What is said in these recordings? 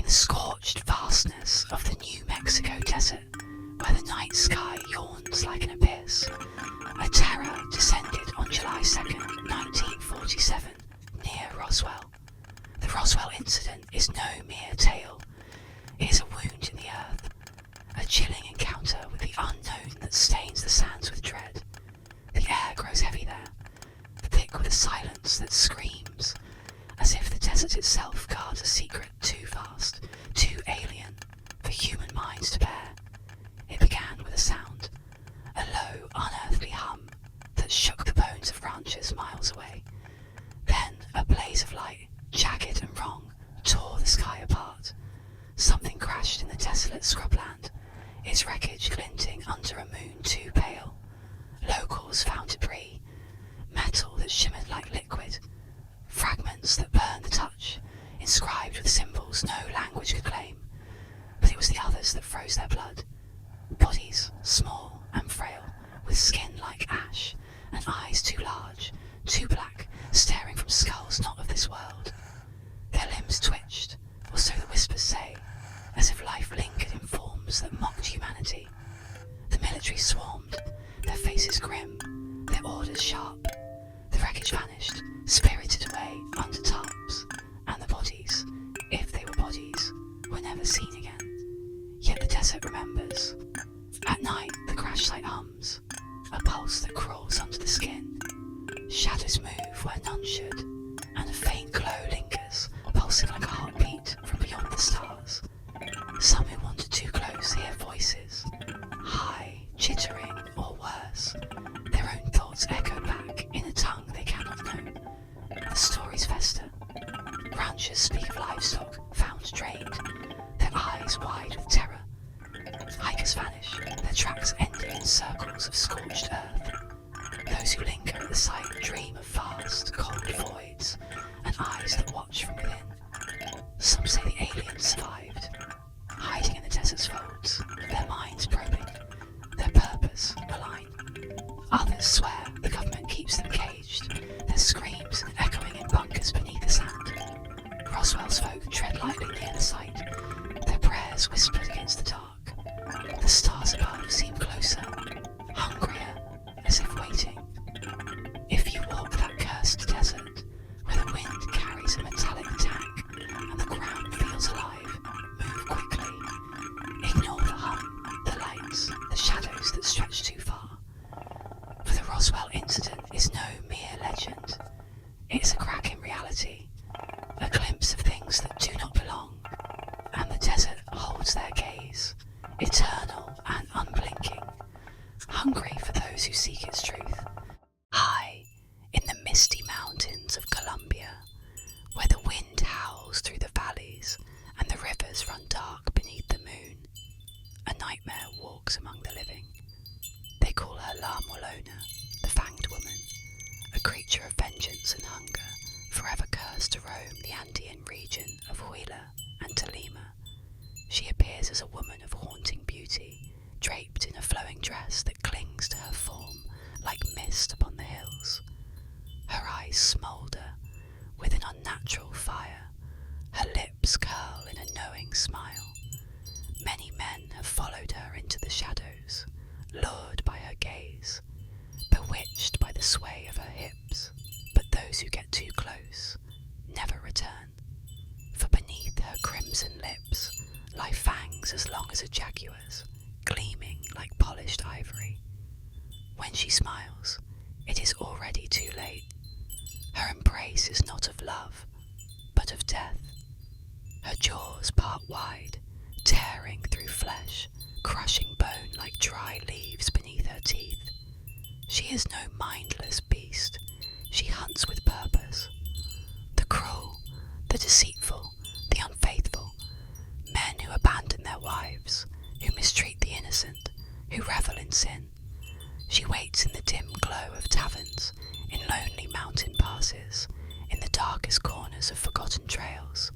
the scorched vastness of the New Mexico desert, where the night sky yawns like an abyss, a terror descended on July 2nd, 1947, near Roswell. The Roswell incident is no mere tale. It is a wound in the earth, a chilling encounter with the unknown that stains the sands with dread. The air grows heavy there, thick with a silence that screams, as if the desert itself guards a secret too vast, too alien for human minds to bear. It began with a sound, a low, unearthly hum that shook the bones of ranchers miles away. Then a blaze of light, jagged and wrong, tore the sky apart. Something crashed in the desolate scrubland, its wreckage glinting under a moon too pale. Locals found debris, metal that shimmered like liquid, fragments that burned the touch, inscribed with symbols no language could claim. But it was the others that froze their blood. Bodies, small and frail, with skin like ash, and eyes too large, too black, staring from skulls not of this world. Their limbs twitched, or so the whispers say, as if life lingered in forms that mocked humanity. The military swarmed, their faces grim, their orders sharp. The wreckage vanished, spirited away under tarps, and the bodies, if they were bodies, were never seen again. Yet the desert remembers. At night the crash site hums, a pulse that crawls under the skin. Shadows move where none should, and a faint glow lingers, pulsing like a heartbeat from beyond the stars. Some who wander too close hear voices, high, chittering, or worse. Their own thoughts echo back in a tongue they cannot know. The stories fester. Ranchers speak of livestock found drained, their eyes wide with terror. Hikers vanish, their tracks ending in circles of scorched earth. Those who linger at the site dream of vast, cold voids, and eyes that watch from within. Some say the aliens survived, hiding in the desert's folds, their minds probing, their purpose malign. Others swear the government keeps them caged, their screams echoing in bunkers beneath the sand. Roswell's folk tread lightly near the site, their prayers whispered against the dark. The stars above seem closer, hungrier, as if waiting. If you walk that cursed desert, where the wind carries a metallic tank and the ground feels alive, move quickly. Ignore the hum, the lights, the shadows that stretch too far. For the Roswell incident is no mere legend. It is a crack in reality, a glimpse of things that do not belong, and the desert holds their gaze, eternal and unblinking, hungry for those who seek its truth. High in the misty mountains of Colombia, where the wind howls through the valleys and the rivers run dark beneath the moon, a nightmare walks among the living. They call her La Morlona, the fanged woman, a creature of vengeance and hunger, forever cursed to roam the Andean region of Huila and Tolima. She appears as a woman of haunting beauty, draped in a flowing dress that clings to her form like mist upon the hills. Her eyes smoulder with an unnatural fire, her lips curl in a knowing smile. Many men have followed her into the shadows, lured by her gaze, bewitched by the sway of her hips, but those who get too close never return, for beneath her crimson lips lie fangs as long as a jaguar's, gleaming like polished ivory. When she smiles, it is already too late. Her embrace is not of love, but of death. Her jaws part wide, tearing through flesh, crushing bone like dry leaves beneath her teeth. She is no mindless beast. She hunts with purpose. The cruel, the deceitful, the unfaithful, men who abandon their wives, who mistreat the innocent, who revel in sin. She waits in the dim glow of taverns, in lonely mountain passes, in the darkest corners of forgotten trails.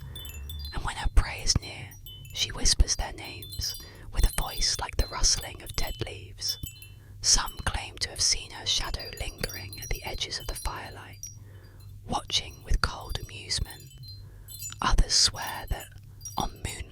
And when her prey is near, she whispers their names, with a voice like the rustling of dead leaves. Some claim to have seen her shadow lingering at the edges of the firelight, watching with cold amusement. Others swear that, on moonlit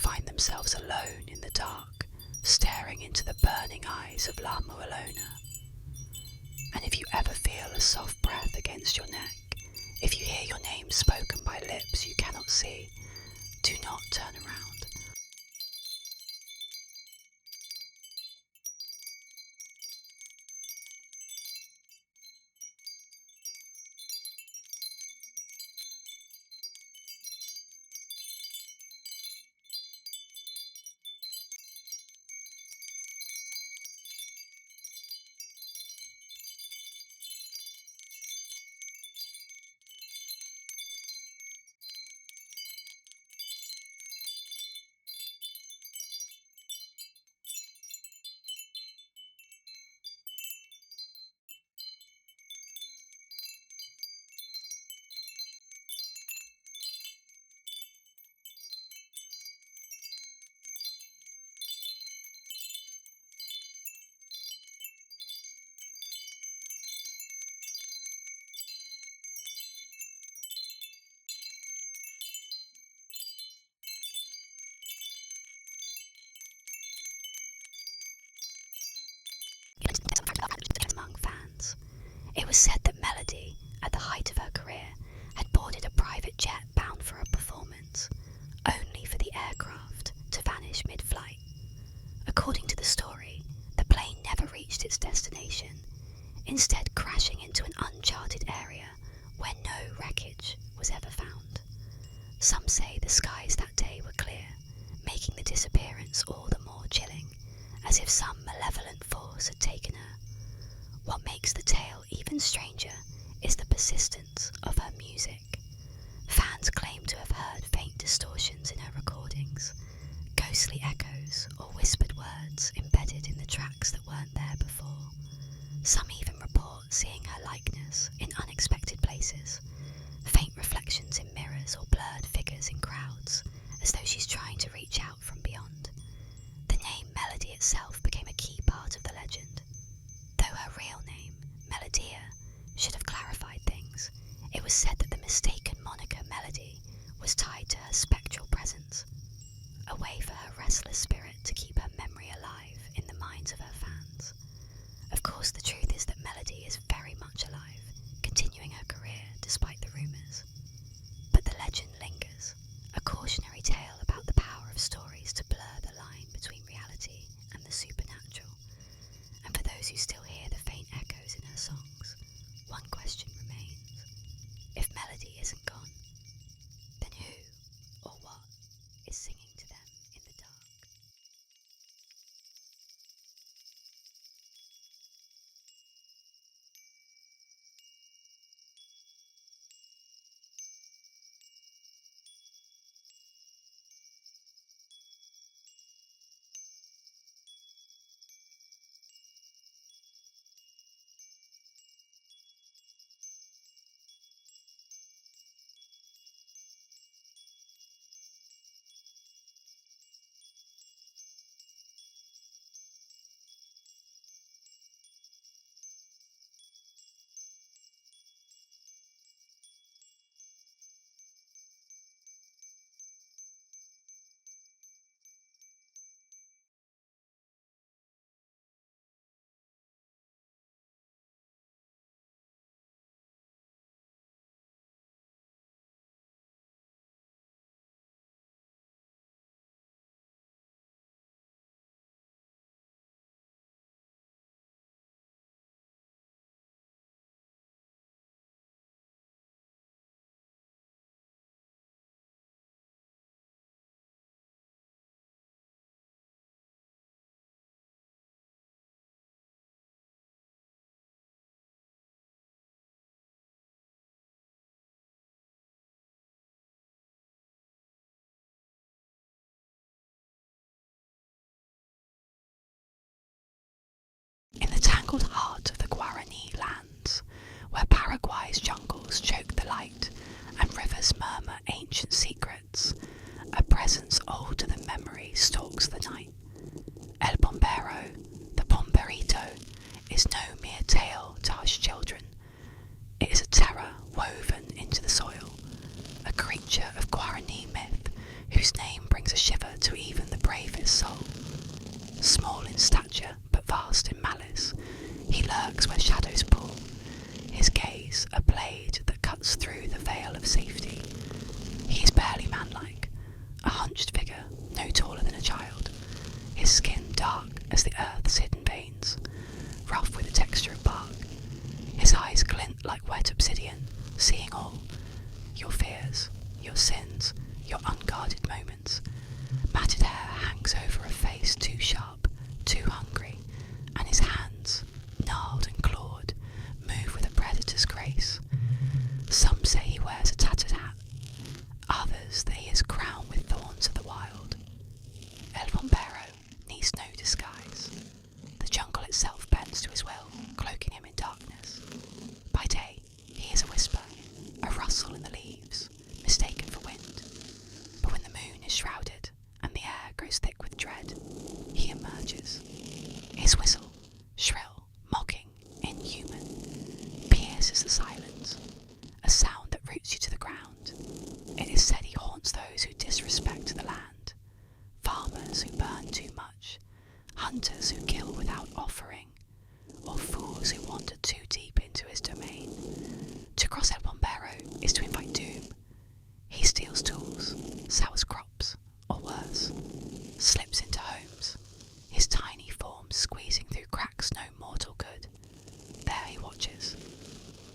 find themselves alone in the dark, staring into the burning eyes of La Mualona. And if you ever feel a soft breath against your neck, if you hear your name spoken by lips you cannot see, do not turn around. Among fans, it was said that Melody, at the height of her career, had boarded a private jet bound for a performance, only for the aircraft to vanish mid-flight. According to the story, the plane never reached its destination, instead crashing into an uncharted area where no wreckage was ever found. Some say the skies that day were clear, making the disappearance all the more chilling, as if some malevolent force had taken her. What makes the tale even stranger is the persistence of her music. Fans claim to have heard faint distortions in her recordings, ghostly echoes or whispered words embedded in the tracks that weren't there before. Some even report seeing her likeness in unexpected places, faint reflections in mirrors or blurred figures in crowds, as though she's trying to reach out from beyond. The name Melody itself became a key part of the legend. Though her real name, Melodia, should have clarified things, it was said that the mistaken moniker Melody was tied to her spectral presence, a way for her restless spirit to keep her memory alive in the minds of her fans. Of course, the truth is that Melody is very much alive, continuing her career despite the rumours. But the legend lingers, a cautionary tale about the power of stories to blur the line between reality and the supernatural. And for those who still hear the faint echoes in her songs, one question remains. If Melody isn't gone, then who or what is singing to them in the dark? In the tangled heart of the Guarani lands, where Paraguay's jungles choke the light and rivers murmur ancient secrets, a presence older than memory stalks the night. El Bombero, the Bomberito, is no mere tale to hush children. It is a terror woven into the soil, a creature of Guarani myth who whose name brings a shiver to even the bravest soul. Small in stature, but vast in malice, he lurks where shadows pull, his gaze a blade that cuts through the veil of safety. He is barely manlike, a hunched figure, no taller than a child, his skin dark as the earth's hidden veins, rough with the texture of bark. His eyes glint like wet obsidian, seeing all, your fears, your sins, your unguarded moments. Matted hair hangs over a face too sharp, too hungry, and his hands, gnarled and clawed, move with a predator's grace. Some say he wears a tattered hat, others that he is crowned with thorns of the wild. El Bombero needs no disguise. The jungle itself bends to his will, cloaking him in darkness. By day, he is a whisper, a rustle in the leaves, mistaken for wind. But when the moon is shrouded and the air grows thick with dread, he emerges. His whistle, shrill, mocking, inhuman, pierces the silence, a sound that roots you to the ground. It is said he haunts those who disrespect the land, farmers who burn too much, hunters who kill without offering, or fools who wander too deep into his domain. To cross El Bombero is to invite doom. He steals tools, sours crops, or worse, slips into homes, his tiny form squeezing through cracks no mortal could. There he watches,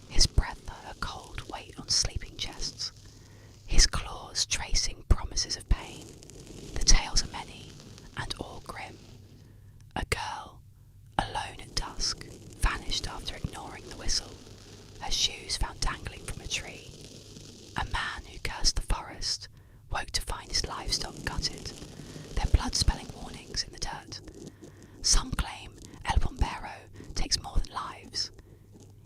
his breath a cold weight on sleeping chests, his claws tracing promises of pain. The tales are many, and all grim. A girl, alone at dusk, vanished after ignoring the whistle, her shoes found dangling from a tree. A man who cursed the forest woke to find his livestock gutted, their blood spelling warnings in the dirt. Some claim El Bombero takes more than lives.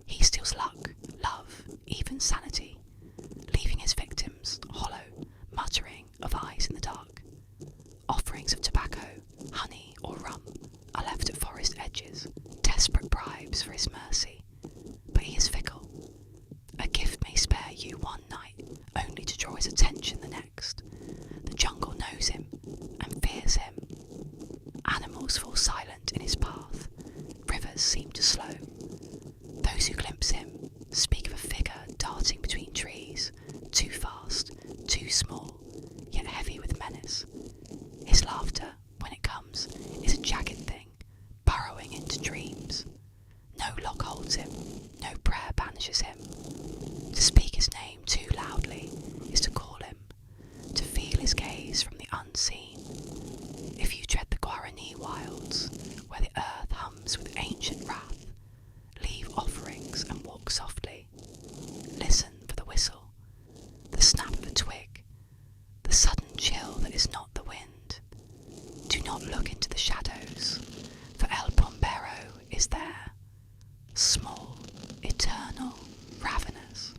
He steals luck, love, even sanity, leaving his victims hollow, muttering of eyes in the dark. Offerings of tobacco, honey, or rum are left at forest edges, desperate bribes for his mercy. But he is fickle. A gift may spare you one night, only to draw his attention the next. The jungle knows him and fears him. Animals fall silent in his path. Rivers seem to slow. Those who glimpse him speak of a figure darting between trees, too fast, too small, yet heavy with menace. His laughter, when it comes, is a jagged thing, burrowing into dreams. No lock holds him, no prayer banishes him. To speak his name too loudly is to call him, to feel his gaze from the unseen. If you tread the Guarani wilds, where the earth hums with ancient wrath, leave offerings and walk softly. Listen for the whistle, the snap of a twig, the sudden chill that is not the wind. Do not look into the shadows, for El Bombero is there, small, eternal, ravenous.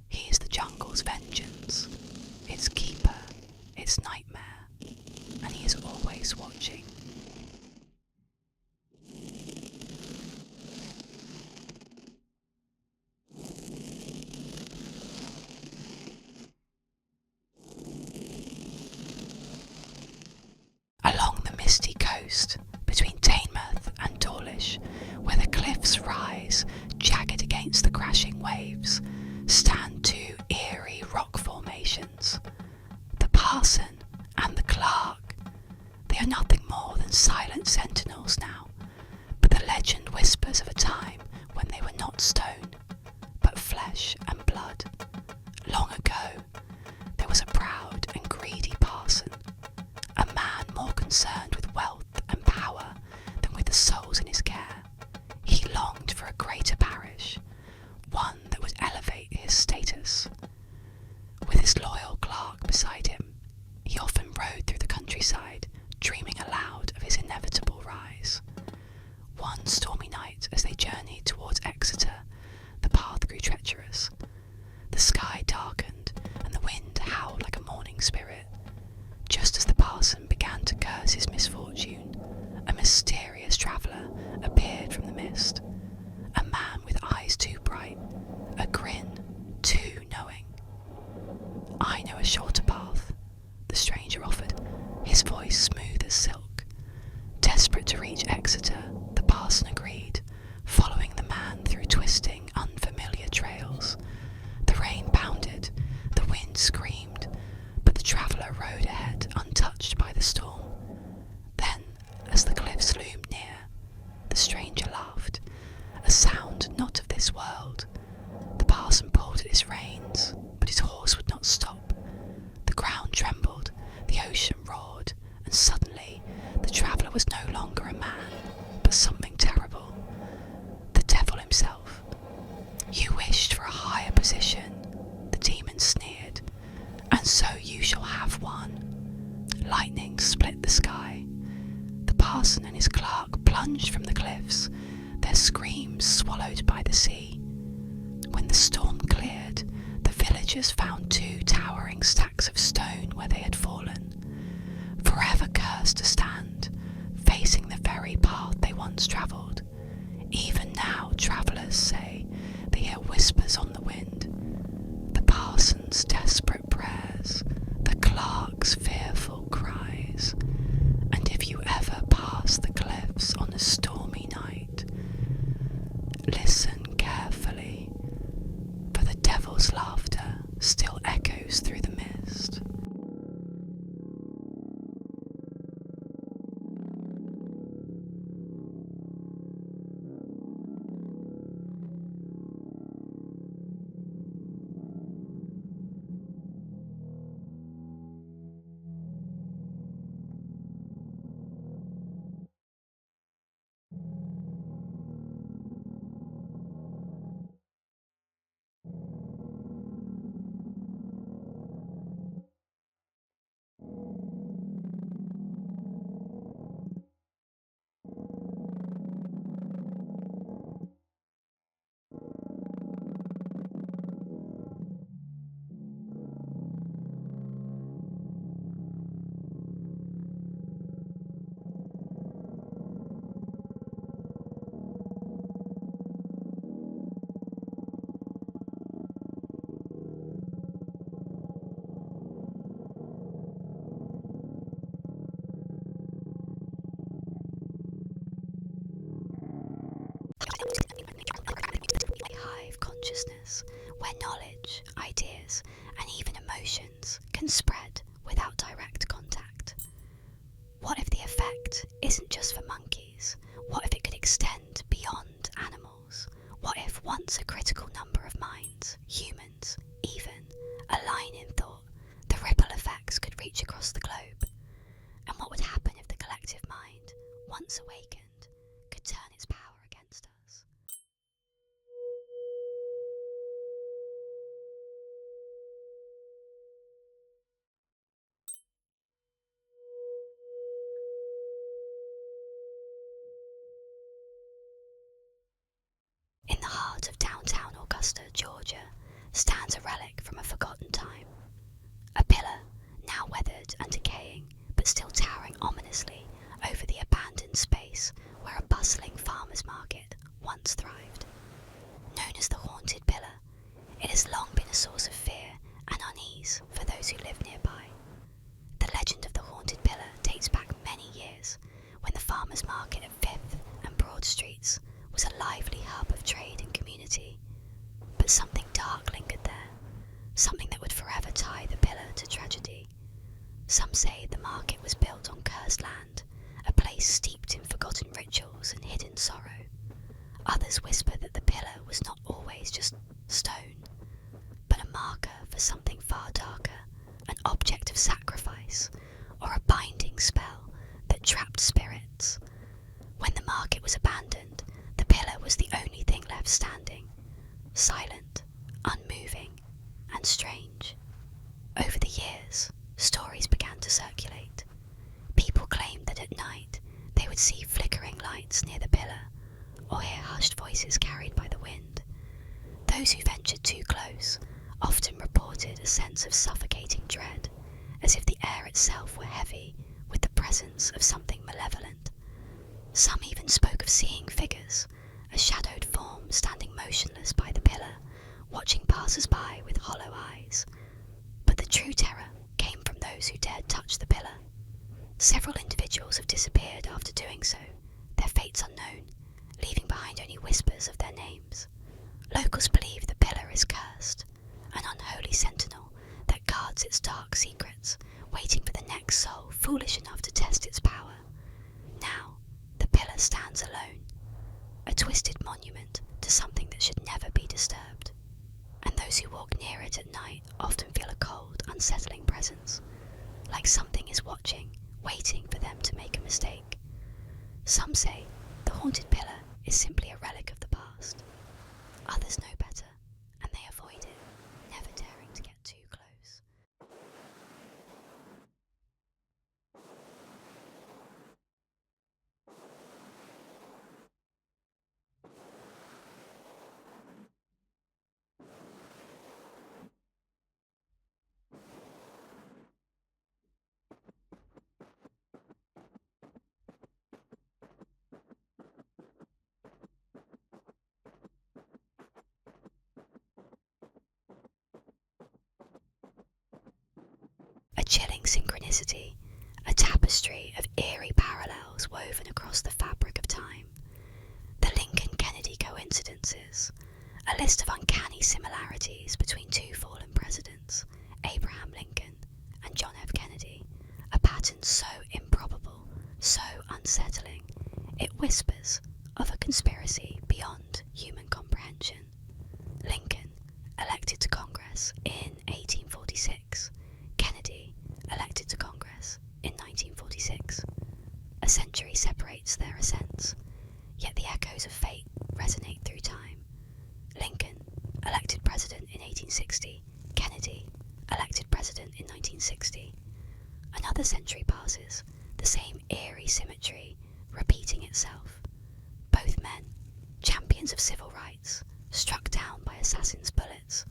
He is the jungle's vengeance, its keeper, its nightmare, and he is always watching. Along the misty coast, between Teignmouth and Dawlish, where the cliffs rise, jagged against the crashing waves, stand two eerie rock formations. The parson and the clerk. They are nothing more than silent sentinels now, but the legend whispers of a time when they were not stone, but flesh and blood. Long ago, there was a proud and greedy parson, a man more concerned with wealth and power than with the souls in his care. He longed for a greater parish, one that would elevate his status. With his loyal clerk beside him, he often rode through the countryside, dreaming aloud of his inevitable rise. One stormy night, as they journeyed towards Exeter, the path grew treacherous. The sky darkened, and the wind howled like a mourning spirit. Just as the parson began to curse his misfortune, a mysterious traveller appeared from the mist. A man with eyes too bright, a grin too knowing. I know a shorter path, the the stranger offered, his voice smooth as silk. Desperate to reach Exeter, the parson agreed, following the man through twisting, unfamiliar trails. The rain pounded, the wind screamed, but the traveller rode ahead, untouched by the storm. Then, as the cliffs loomed near, the stranger laughed, a sound not of this world. The parson pulled at his reins, but his horse would not stop. The ground trembled, the ocean roared, and suddenly the traveller was no longer a man, but something terrible. The devil himself. You wished for a higher position, the demon sneered, and so you shall have one. Lightning split the sky. The parson and his clerk plunged from the cliffs, their screams swallowed by the sea. When the storm cleared, the villagers found 2 towering stacks of stone where they had fallen, forever cursed to stand, facing the very path they once travelled. Even now travellers say they hear whispers on the wind, the parson's desperate prayers, the clerk's fearful cries. And if you ever pass the cliffs on a stormy night, listen carefully, for the devil's laughter still echoes through the mist. Hive consciousness, where knowledge, ideas, and even emotions can spread without direct contact. What if the effect isn't just for monkeys? What if it could extend beyond animals? What if once a critical number of minds, humans, even, align in thought, the ripple effects could reach across the globe? And what would happen if the collective mind, once awakened, could turn its power against us? In the heart of downtown Augusta, Georgia, stands a relic from a forgotten time. A pillar, now weathered and decaying, but still towering ominously over the abandoned space where a bustling farmer's market once thrived. Known as the Haunted Pillar, it has long been a source of fear and unease for those who live nearby. The legend of the Haunted Pillar dates back many years, when the farmer's market at 5th and Broad Streets was a lively hub of trade and community. But something dark lingered there, something that would forever tie the pillar to tragedy. Some say the market was built on cursed land, a place steeped in forgotten rituals and hidden sorrow. Others whisper that the pillar was not always just stone, but a marker for something far darker, an object of sacrifice, or a binding spell that trapped spirits. When the market was abandoned, the pillar was the only thing left standing, silent, unmoving, and strange. Over the years, stories began to circulate. People claimed that at night they would see flickering lights near the pillar, or hear hushed voices carried by the wind. Those who ventured too close often reported a sense of suffocating dread, as if the air itself were heavy with the presence of something malevolent. Some even spoke of seeing figures, a shadowed form standing motionless by the pillar, watching passers-by with hollow eyes. But the true terror came from those who dared touch the pillar. Several individuals have disappeared after doing so, their fates unknown, leaving behind only whispers of their names. Locals believe the pillar is cursed, an unholy sentinel that guards its dark secrets, waiting for the next soul foolish enough to test its power. Now, the pillar stands alone, a twisted monument to something that should never be disturbed. And those who walk near it at night often feel a cold, unsettling presence, like something is watching, waiting for them to make a mistake. Some say the haunted pillar is simply a relic of the past. Others know better, and they avoid it, never daring to get too close. A chilling synchronicity, a tapestry of eerie parallels woven across the fabric of time. The Lincoln-Kennedy coincidences, a list of uncanny similarities between two fallen presidents, Abraham Lincoln and John F. Kennedy, a pattern so improbable, so unsettling, it whispers of a conspiracy beyond human comprehension. Lincoln, elected to Congress in 1846, Kennedy, elected to Congress in 1946. A century separates their ascents, yet the echoes of fate resonate through time. Lincoln, elected president in 1860, Kennedy, elected president in 1960. Another century passes, the same eerie symmetry repeating itself. Both men, champions of civil rights, struck down by assassins' bullets,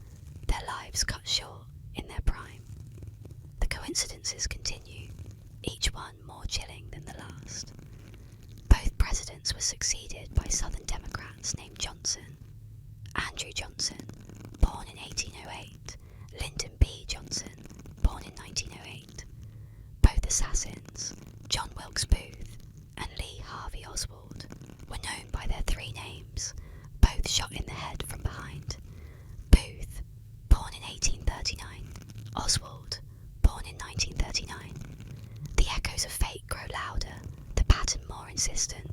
their lives cut short in their prime. The coincidences continue, each one more chilling than the last. Both presidents were succeeded by Southern Democrats named Johnson. Andrew Johnson, born in 1808, Lyndon B. Johnson, born in 1908. Both assassins, John Wilkes Booth and Lee Harvey Oswald, were known by their three names, both shot in the head from behind. Booth, born in 1839, Oswald, born in 1939. The echoes of fate grow louder, the pattern more insistent.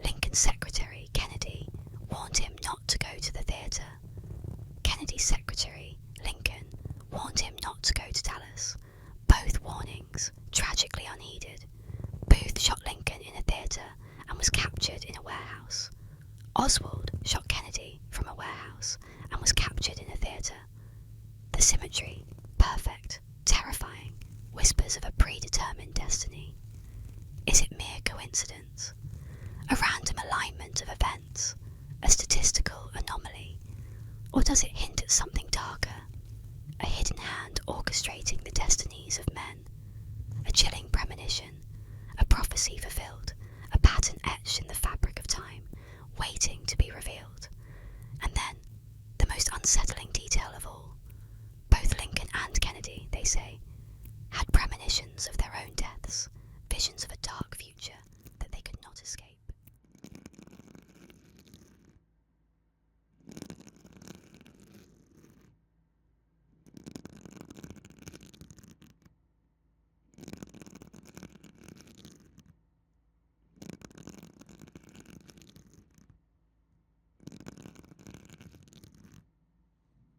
Lincoln's secretary, Kennedy, warned him not to go to the theatre. Kennedy's secretary, Lincoln, warned him not to go to Dallas. Both warnings, tragically unheeded. Booth shot Lincoln in a theatre and was captured in a warehouse. Oswald shot Kennedy from a warehouse and was captured in a theatre. The symmetry, perfect, terrifying, whispers of a predetermined destiny. Is it mere coincidence? A random alignment of events? A statistical anomaly? Or does it hint at something darker? A hidden hand orchestrating the destinies of men? A chilling premonition? A prophecy fulfilled? A pattern etched in the fabric of time, waiting to be revealed? And then, the most unsettling detail of all, both Lincoln and Kennedy, they say, had premonitions of their own deaths, visions of a dark future that they could not escape.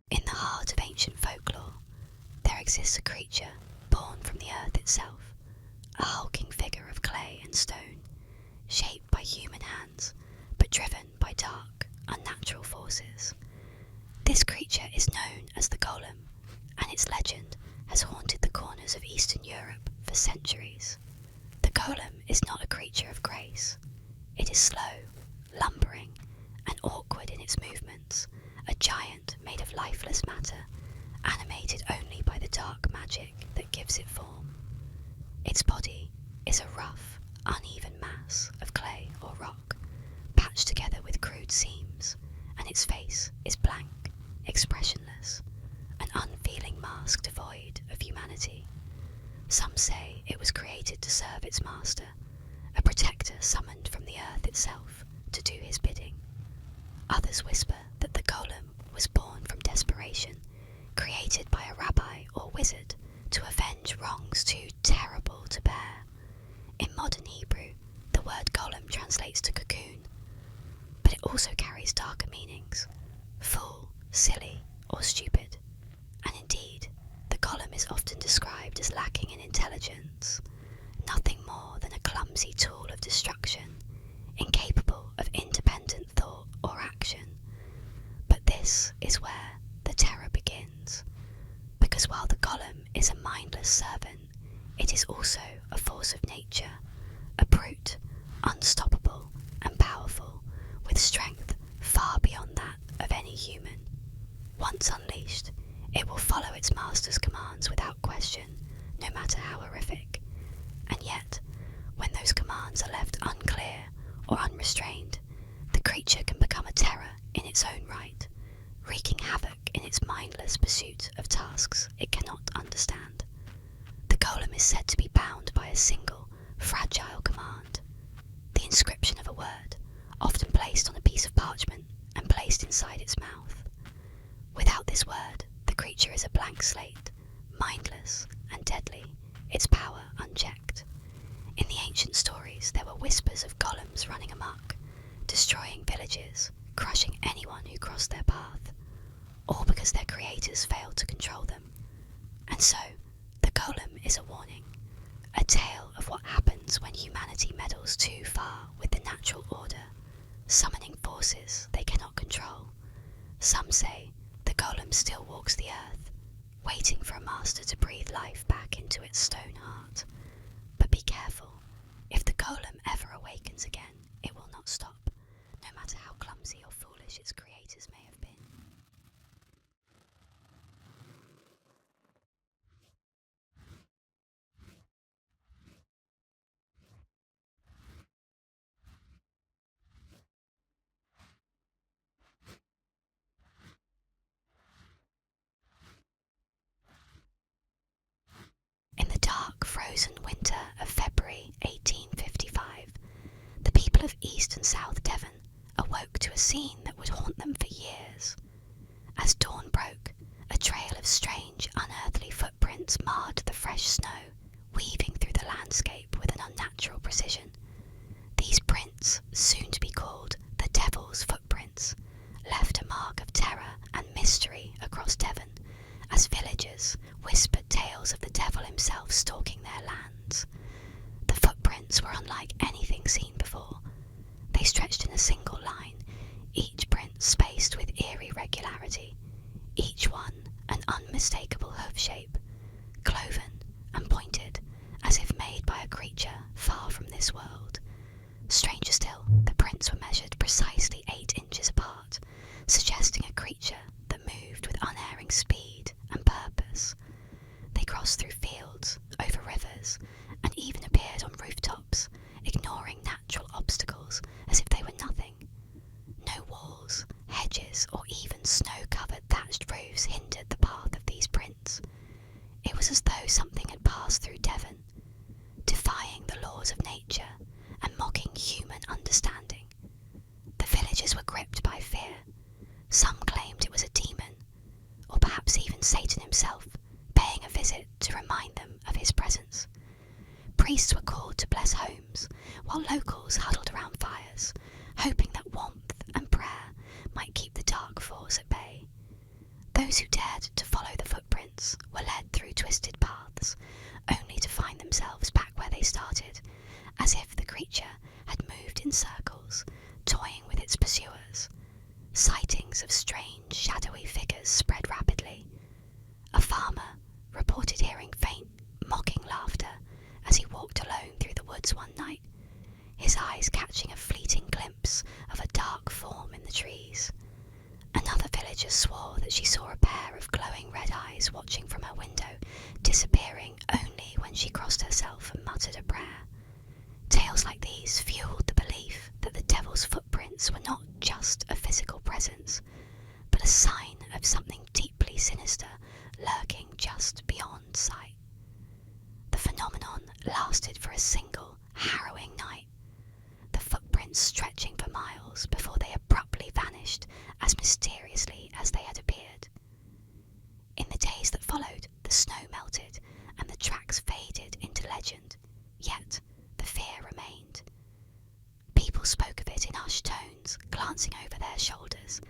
In the heart of ancient folklore, there exists a creature born from the earth itself, a hulking figure of clay and stone, shaped by human hands, but driven by dark, unnatural forces. This creature is known as the Golem, and its legend has haunted the corners of Eastern Europe for centuries. The Golem is not a creature of grace. It is slow, lumbering, and awkward in its movements, a giant made of lifeless matter, animated only by the dark magic that gives it form. Its body is a rough, uneven mass of clay or rock, patched together with crude seams, and its face is blank, expressionless, an unfeeling mask devoid of humanity. master, a protector summoned from the earth itself to do his bidding. Others whisper that the golem was born from desperation, created by a rabbi or wizard to avenge wrongs too terrible to bear. In modern Hebrew, the word golem translates to cocoon, but it also carries darker meanings: fool, silly, or stupid. And indeed, the golem is often described as lacking in intelligence, nothing more than a clumsy tool of destruction, incapable of independent thought or action. But this is where the terror begins, because while the golem is a mindless servant, it is also a force of nature, a brute, unstoppable and powerful, with strength far beyond that of any human. Once unleashed, it will follow its master's commands without question, no matter how horrific. And yet, when those commands are left unclear or unrestrained, the creature can become a terror in its own right, wreaking havoc in its mindless pursuit of tasks it cannot understand. The golem is said to be bound by a single, fragile command, the inscription of a word, often placed on a piece of parchment and placed inside its mouth. Without this word, the creature is a blank slate, mindless and deadly, its power unchecked. In the ancient stories, there were whispers of golems running amok, destroying villages, crushing anyone who crossed their path, all because their creators failed to control them. And so, the golem is a warning, a tale of what happens when humanity meddles too far with the natural order, summoning forces they cannot control. Some say the golem still walks the earth, waiting for a master to breathe life back into its stone heart. But be careful, if the golem ever awakens again, it will not stop, no matter how clumsy or foolish its creators may have been. In the dark, frozen winter of February 1855, the people of East and South Devon awoke to a scene that would haunt them for years. As dawn broke, a trail of strange, unearthly footprints marred the fresh snow, weaving through the landscape with an unnatural precision. These prints, soon to be called the Devil's Footprints, left a mark of terror and mystery across Devon, as villagers whispered tales of the devil himself stalking their lands. The footprints were unlike anything seen before. They stretched in a single line, each print spaced with eerie regularity, each one an unmistakable hoof shape, cloven and pointed, as if made by a creature far from this world. Stranger still, the prints were measured precisely 8 inches apart, suggesting a creature that moved with unerring speed and purpose. They crossed through fields, over rivers, and even appeared on rooftops, ignoring natural obstacles as if they were nothing. No walls, hedges, or even snow-covered thatched roofs hindered the path of these prints. It was as though something had passed through Devon, defying the laws of nature and mocking human understanding. The villagers were gripped by fear. Some claimed it was a demon, or perhaps even Satan himself, paying a visit to remind them of his presence. Priests were called to bless homes, while locals huddled around fires, hoping that warmth and prayer might keep the dark force at bay. Those who dared to follow the footprints were led through twisted paths, only to find themselves back where they started, as if the creature had moved in circles, toying with its pursuers. Sightings of strange, shadowy figures spread rapidly. A farmer reported hearing faint, mocking laughter as he walked alone through the woods one night, his eyes catching a fleeting glimpse of a dark form in the trees. Another villager swore that she saw a pair of glowing red eyes watching from her window, disappearing only when she crossed herself and muttered a prayer. Tales like these fueled the belief that the devil's footprints were not just a physical presence, but a sign of something deeply sinister lurking just beyond sight. The phenomenon lasted for a single whispered in hushed tones, glancing over their shoulders,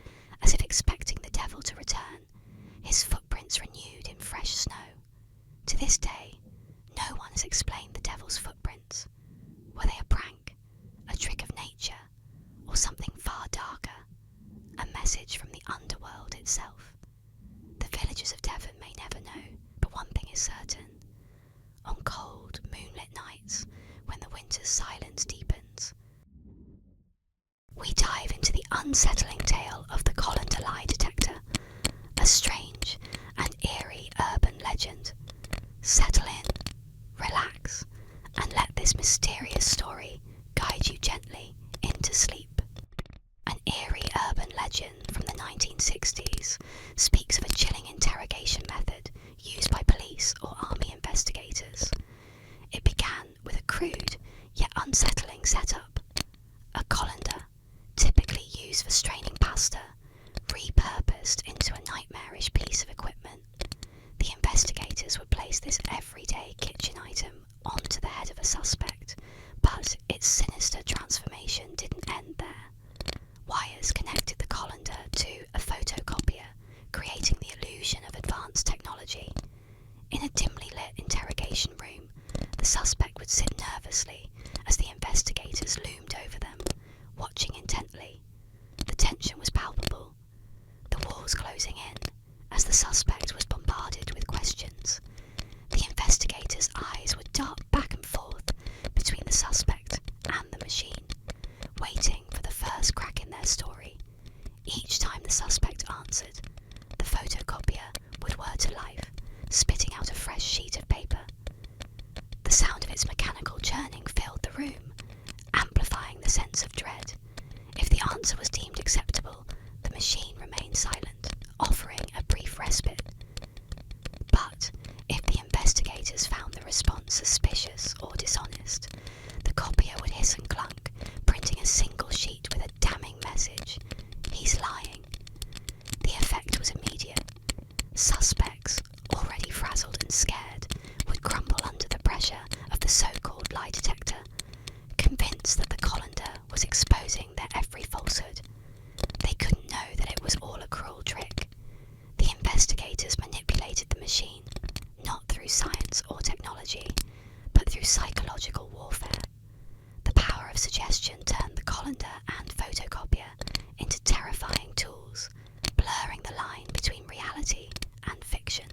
as if expecting the devil to return, his footprints renewed in fresh snow. To this day, no one has explained the devil's footprints. Were they a prank, a trick of nature, or something far darker, a message from the underworld itself? The villagers of Devon may never know, but one thing is certain. On cold, moonlit nights, when the winter's silence deepens, we dive into the unsettling tale of the colander lie detector, a strange and eerie urban legend. Settle in, relax, and let this mysterious story guide you gently into sleep. An eerie urban legend from the 1960s speaks of a chilling interrogation method used by police or army investigators. It began with a crude yet unsettling setup. A colander, typically used for straining pasta, repurposed into a nightmarish piece of equipment. The investigators would place this everyday kitchen item onto the head of a suspect, but its sinister transformation didn't end there. Wires connected the colander to a photocopier, creating the illusion of advanced technology. In a dimly lit interrogation room, the suspect would sit nervously as the investigators loomed over them, watching intently. The tension was palpable, the walls closing in as the suspect was bombarded with questions. The investigators' eyes would dart back and forth between the suspect and the machine, waiting for the first crack in their story. Each time the suspect answered, the photocopier would whir to life, spitting out a fresh sheet of paper. The sound of its mechanical churning filled the room, amplifying the sense of dread. If the answer was deemed acceptable, the machine remained silent, offering a brief respite. But if the investigators found the response suspicious or dishonest, the copier would hiss and clunk, printing a single sheet with a damning message: "He's lying." The effect was immediate. Suspects, already frazzled and scared, would crumble under the pressure of the so-called lie detector, convinced that the colander was exposing their every falsehood. They couldn't know that it was all a cruel trick. The investigators manipulated the machine, not through science or technology, but through psychological warfare. The power of suggestion turned the colander and photocopier into terrifying tools, blurring the line between reality and fiction.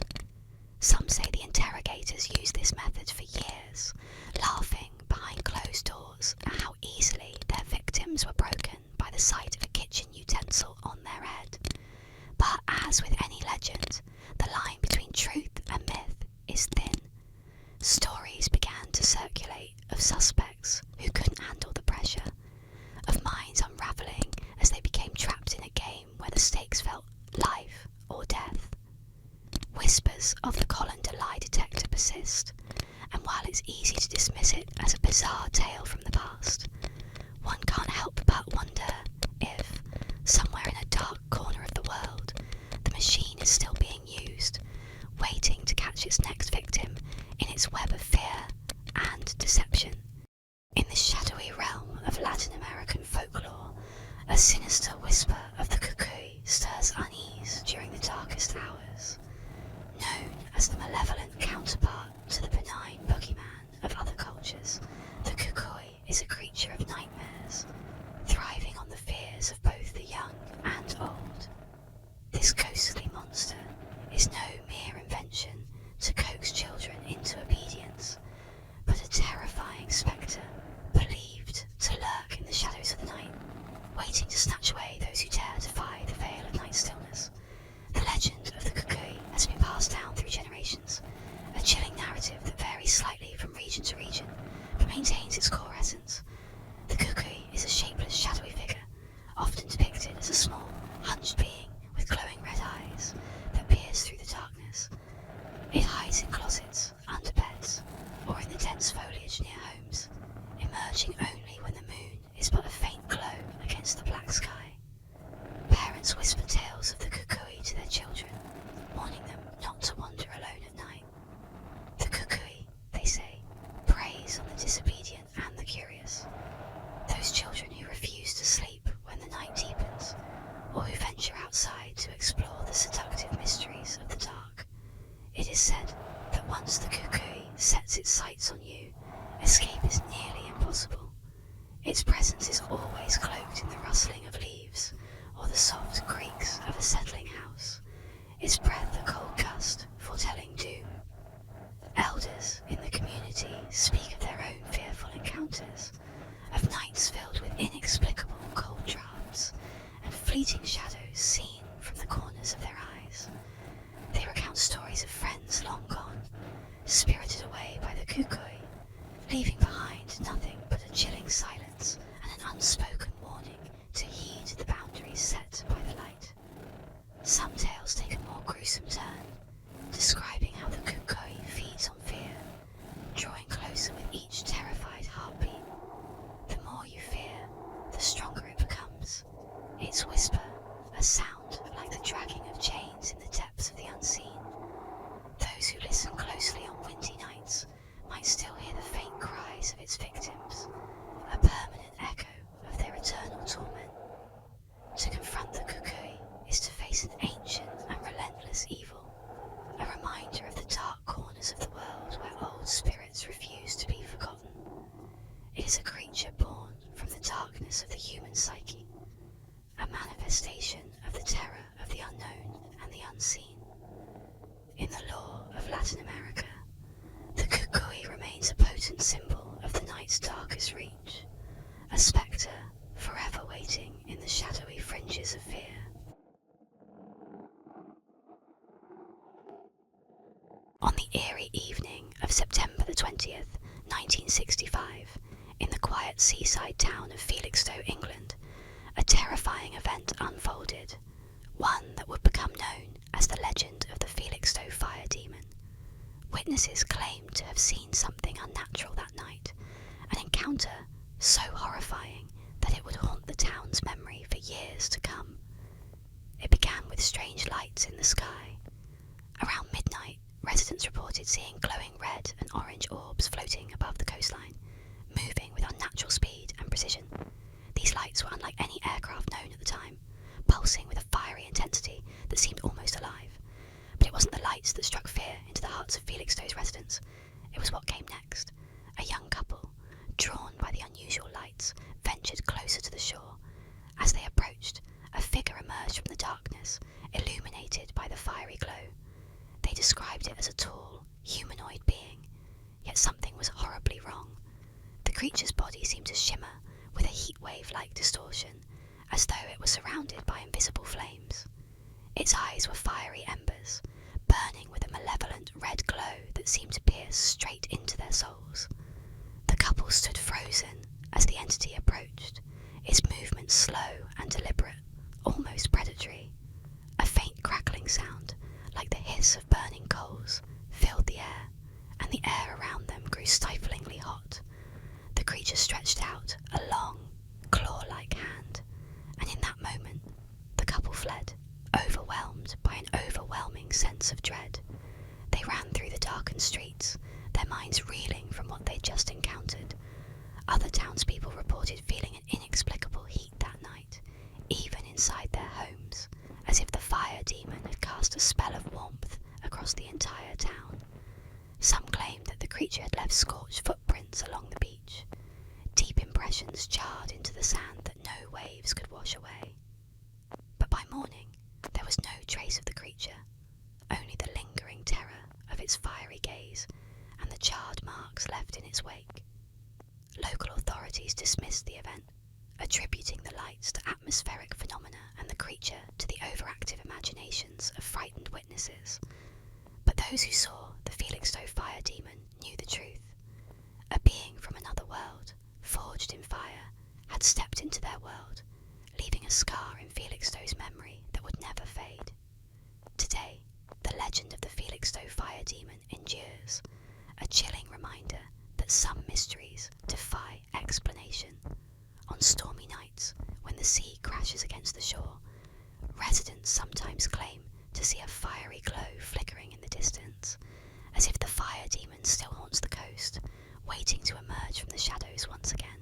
Some say the interrogators used this method for years, laughing behind closed doors at how easily their victims were broken by the sight of a kitchen utensil on their head. But as with any legend, the line between truth and myth is thin. Stories began to circulate of suspects who couldn't handle the pressure, of minds unravelling as they became trapped in a game where the stakes felt life or death. Whispers of the colander lie detector persist, and while it's easy to dismiss it as a bizarre tale from the past, one can't help but wonder if, somewhere in a dark corner of the world, the machine is still being used, waiting to catch its next victim in its web of fear and deception. In the shadowy realm of Latin American folklore, a sinister whisper of the cuckoo stirs unease during the darkest hours. Known as the malevolent counterpart to the benign boogeyman of other cultures, the cuckoo is a creature of nightmares, thriving on the fears of both the young and old. This ghostly monster is no mere invention to coax children into obedience, but a terrifying spectre believed to lurk in the shadows of the night, waiting to snatch away those who dare defy the veil of night stillness. The legend of the cuckoo has been passed down through generations, a chilling narrative that varies slightly from region to region, but maintains its core essence. The cuckoo is a shapeless, shadowy figure, often depicted as a small, hunched being with glowing red eyes that peers through the darkness. It hides in closets, under beds, or in the dense foliage near homes, emerging only when the moon is but a faint glow against the black sky. Parents whisper tales of the cuckoo to their children, warning them not to wander alone at night. The cuckoo, they say, preys on the disobedient and the curious, those children who refuse to Its presence is always cloaked in the rustling of leaves or the soft creaks of a settling house, its breath a cold gust foretelling doom. Elders in the community speak of their own fearful encounters, of nights filled with inexplicable cold drafts and fleeting shadows seen from the corners of their eyes. They recount stories of friends long gone, spirited away by the kukui, leaving behind nothing but a chilling silence and an unspoken warning to heed the boundaries set by the light. Some tales take a more gruesome turn, describing how the kukui feeds on fear, drawing closer with each terrified heartbeat. The more you fear, the stronger it becomes. Its whisper, a sound like the dragging of chains in the depths of the unseen. Those who listen closely on windy nights might still hear the faint cries of its victims, a permanent echo of their eternal torment. To confront the kukui is to face an ancient and relentless evil, a reminder of the dark corners of the world where old spirits refuse to be forgotten. It is a creature born from the darkness of the human psyche, a manifestation of the terror of the unknown and the unseen. In the lore of Latin America, the kukui remains a potent symbol of the night's darkest reach, a spectre forever waiting in the shadowy fringes of fear. On the eerie evening of September the 20th, 1965, in the quiet seaside town of Felixstowe, England, a terrifying event unfolded, one that would become known as the legend of the Felixstowe fire demon. Witnesses claimed to have seen something unnatural that night, an encounter so horrifying that it would haunt the town's memory for years to come. It began with strange lights in the sky. Around midnight, residents reported seeing glowing red and orange orbs floating above the coastline, moving with unnatural speed and precision. These lights were unlike any aircraft known at the time, pulsing with a fiery intensity that seemed almost alive. But it wasn't the lights that struck fear into the hearts of Felixstowe's residents. It was what came next. A young couple, drawn by the unusual lights, ventured closer to the shore. As they approached, a figure emerged from the darkness, illuminated by the fiery glow. They described it as a tall, humanoid being, yet something was horribly wrong. The creature's body seemed to shimmer with a heatwave-like distortion, as though it was surrounded by invisible flames. Its eyes were fiery embers, burning with a malevolent red glow that seemed to pierce straight into their souls. The couple stood frozen as the entity approached, its movements slow and deliberate, almost predatory. A faint crackling sound, like the hiss of burning coals, filled the air, and the air around them grew stiflingly hot. The creature stretched out a long, claw-like hand, and in that moment, the couple fled, overwhelmed by an overwhelming sense of dread. They ran through the darkened streets, their minds reeling from what they'd just encountered. Other townspeople reported feeling an inexplicable heat that night, even inside their homes, as if the fire demon had cast a spell of warmth across the entire town. Some claimed that the creature had left scorched footprints along the beach, deep impressions jarred into the sand that no waves could wash away. But by morning, there was no trace of the creature, only the lingering terror of its fiery gaze and the charred marks left in its wake. Local authorities dismissed the event, attributing the lights to atmospheric phenomena and the creature to the overactive imaginations of frightened witnesses. But those who saw the Felixstowe fire demon knew the truth. A being from another world, forged in fire, had stepped into their world, leaving a scar in Felixstowe's memory that would never fade. Today, the legend of the Felixstowe fire demon endures, a chilling reminder that some mysteries defy explanation. On stormy nights, when the sea crashes against the shore, residents sometimes claim to see a fiery glow flickering in the distance, as if the fire demon still haunts the coast, waiting to emerge from the shadows once again.